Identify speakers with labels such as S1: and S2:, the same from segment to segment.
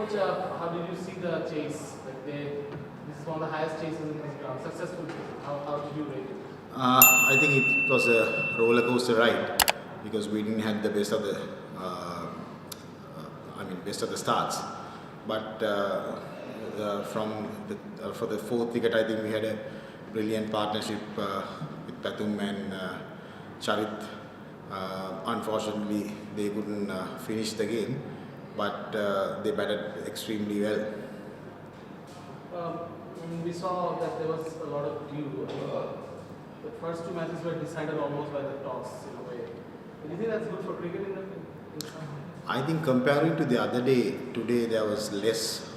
S1: Coach, how did you see the chase? This is one of the highest chases in this ground, successful chase. How did you rate it?
S2: I think it was a roller coaster ride because we didn't have the best of the, best of the starts. But for the fourth wicket, I think we had a brilliant partnership with Pathum and Charit. Unfortunately, they couldn't finish the game, but they batted extremely well.
S1: We saw that there was a lot of dew. The first two matches were decided almost by the toss in a way. Do you think that's good for cricket in
S2: I think comparing to the other day, today there was less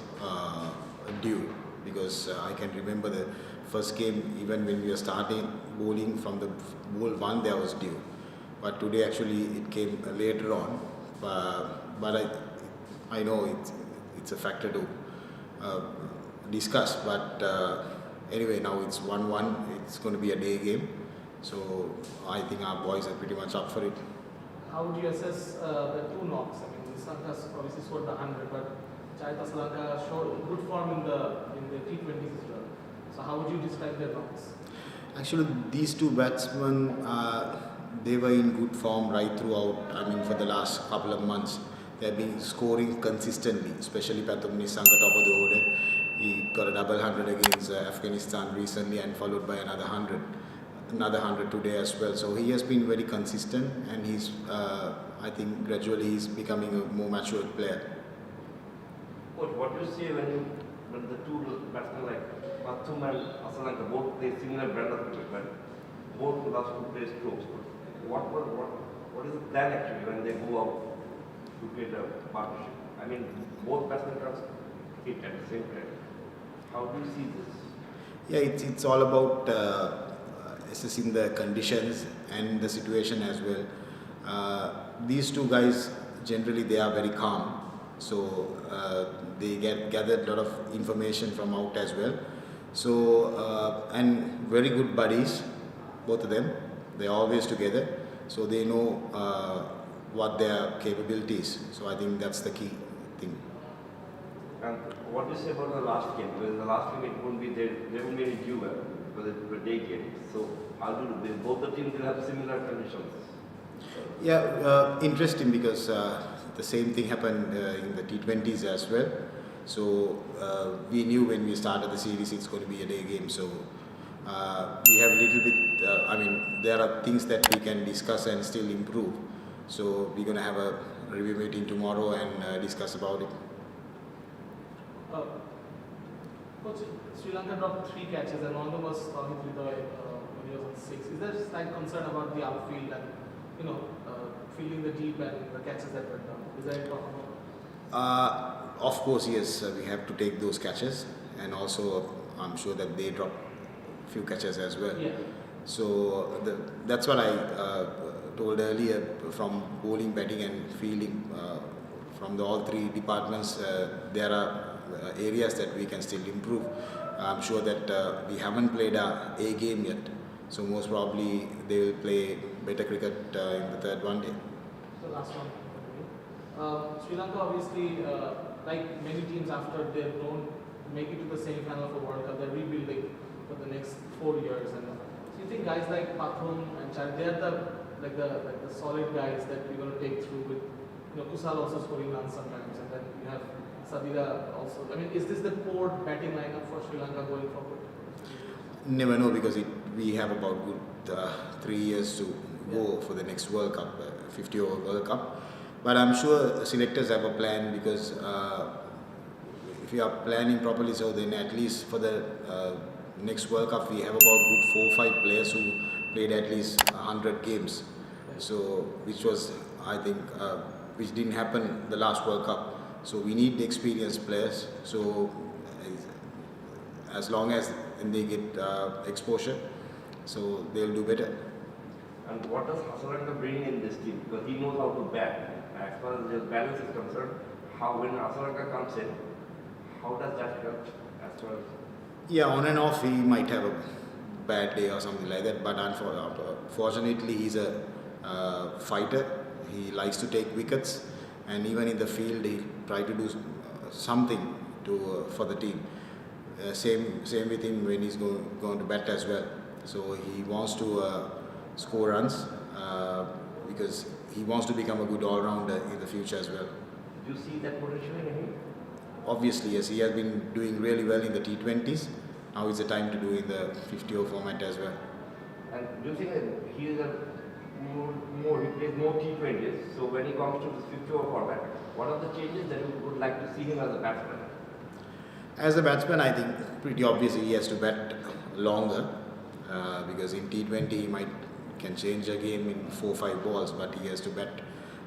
S2: dew because I can remember the first game, even when we were starting bowling from the ball one, there was dew. But today actually it came later on. But I know it's a factor to discuss. But anyway, now it's 1-1. It's going to be a day game. So I think our boys are pretty much up for it.
S1: How would you assess the two knocks? I mean, Srilanka obviously scored the 100, but Srilanka showed good form in the T20s as well. So how would you describe their knocks?
S2: Actually, these two batsmen, they were in good form right throughout. I mean, for the last couple of months, they've been scoring consistently, especially Pathum Nissanka, top of the order. He got a double 100 against Afghanistan recently and followed by another 100 today as well. So he has been very consistent, and he's, I think, gradually he's becoming a more mature player.
S3: What do you see when the two batsmen like Pathum and Srilanka both play similar brand of cricket, but both last two play strokes? What is the plan actually when they go out to create a partnership? I mean, both batsmen can hit at the same time. How do you see this?
S2: Yeah, it's all about assessing the conditions and the situation as well. These two guys, generally they are very calm. So they gathered a lot of information from out as well. So, and very good buddies, both of them. They're always together. So they know what their capabilities. So I think that's the key thing.
S3: And what do you say about the last game? Because the last game it won't be there won't be any dew because it was a day game. So how do they, both the teams will have similar conditions?
S2: Yeah, interesting because the same thing happened in the T20s as well. So we knew when we started the series it's going to be a day game. So we have a little bit, there are things that we can discuss and still improve. So we're going to have a review meeting tomorrow and discuss about it.
S1: Coach, Sri Lanka dropped 3 catches and one of them was Rohit Ridoy when he was on 6. Is there slight concern about the outfield and, fielding the deep and the catches that went down? Is there any talk about?
S2: Of course, yes, we have to take those catches, and also I'm sure that they dropped a few catches as well.
S1: Yeah.
S2: So that's what I told earlier, from bowling, batting and fielding, from all 3 departments, there are areas that we can still improve. I'm sure that we haven't played a game yet, so most probably they will play better cricket in the third one day.
S1: So last one. Sri Lanka obviously, like many teams after they don't make it to the semi-final of the World Cup, they're rebuilding for the next 4 years. And so you think guys like Pathum and Chad, they're the solid guys that we're going to take through with, Kusal also scoring runs sometimes, and then you have Sadira also. I mean, is this the core batting lineup for Sri Lanka going forward?
S2: Never know, because we have about good 3 years to go for the next World Cup, 50-over World Cup. But I'm sure selectors have a plan, because if you are planning properly, so then at least for the next World Cup we have about good 4 or 5 players who played at least 100 games. So which was, I think, which didn't happen the last World Cup. So we need experienced players. So as long as they get exposure, so they'll do better.
S3: And what does Srilanka bring in this team? Because he knows how to bat. As far as the balance is concerned, when Srilanka comes in, how does that help as far as?
S2: Yeah, on and off he might have a bad day or something like that, but unfortunately he's a fighter. He likes to take wickets, and even in the field he try to do something to for the team. Same with him when he's going to bat as well. So he wants to score runs because he wants to become a good all-rounder in the future as well.
S3: Do you see that potential in him?
S2: Obviously, yes, he has been doing really well in the T20s. Now is the time to do in the 50-over format as well.
S3: And do you think that he is he plays more T20s? So when he comes to this 50-over format, what are the changes that you would like to see him as a batsman?
S2: As a batsman, I think pretty obviously he has to bat longer because in T20 he can change a game in 4 or 5 balls, but he has to bat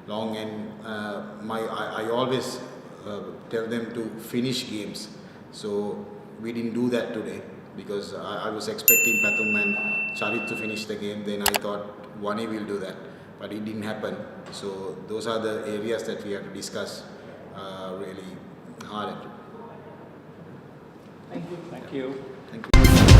S2: long. And I always tell them to finish games. So we didn't do that today because I was expecting Pathum and Charit to finish the game. Then I thought Wani will do that, but it didn't happen. So those are the areas that we have to discuss really hard at.
S1: Thank you.
S4: Thank you.
S2: Thank you.